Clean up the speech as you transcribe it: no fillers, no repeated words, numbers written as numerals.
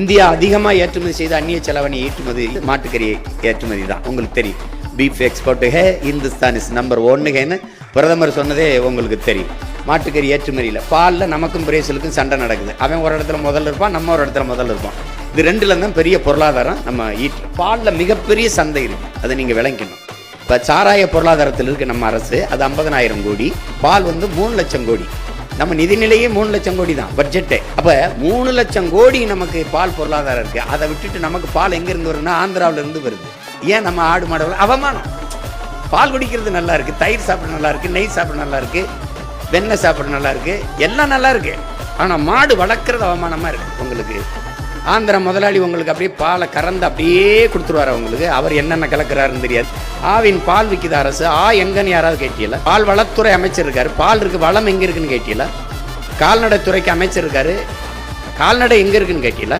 India அதிகமாக ஏற்றுமதி செய்த அந்நிய செலவணி ஏற்றுமதி மாட்டுக்கறி ஏற்றுமதி தான். உங்களுக்கு தெரியும், beef export Hindustan is number 1 பிரதமர் சொன்னதே உங்களுக்கு தெரியும். மாட்டுக்கறி ஏற்றுமதியில் பாலில் நமக்கும் பிரேசிலுக்கும் சண்டை நடக்குது. அவன் ஒரு இடத்துல முதல்ல இருப்பான், நம்ம ஒரு இடத்துல முதல்ல இருப்போம். இது ரெண்டுல தான் பெரிய பொருளாதாரம் நம்ம பாலில் மிகப்பெரிய சந்தை இருக்குது. அதை நீங்கள் விளங்கணும். இப்போ சாராய பொருளாதாரத்தில் இருக்குது நம்ம அரசு, அது 50,000 கோடி. பால் 3 லட்சம் கோடி. நம்ம நிதிநிலையே 3 லட்சம் கோடி தான் பட்ஜெட்டே. அப்போ 3 லட்சம் கோடி நமக்கு பால் பொருளாதாரம் இருக்குது. அதை விட்டுட்டு நமக்கு பால் எங்கேருந்து வருதுன்னா ஆந்திராவிலேருந்து வருது. ஏன் நம்ம ஆடு மாடு அவமானம்? பால் குடிக்கிறது நல்லா இருக்குது, தயிர் சாப்பிட நல்லா இருக்குது, நெய் சாப்பிட நல்லா இருக்குது, வெண்ணெய் சாப்பிட நல்லா இருக்குது, எல்லாம் நல்லா இருக்குது. ஆனால் மாடு வளர்க்குறது அவமானமாக இருக்குது. உங்களுக்கு ஆந்திரா முதலாளி உங்களுக்கு அப்படியே பாலை கறந்து அப்படியே கொடுத்துருவார். அவங்களுக்கு அவர் என்னென்ன கலக்கிறாருன்னு தெரியாது. ஆவின் பால் விற்கிது அரசு. எங்கன்னு யாராவது கேட்டியல? பால் வளத்துறை அமைச்சர் இருக்காரு, பால் இருக்கு, வளம் எங்கே இருக்குன்னு கேட்டியல? கால்நடை துறைக்கு அமைச்சர் இருக்காரு, கால்நடை எங்கே இருக்குன்னு கேட்டியல?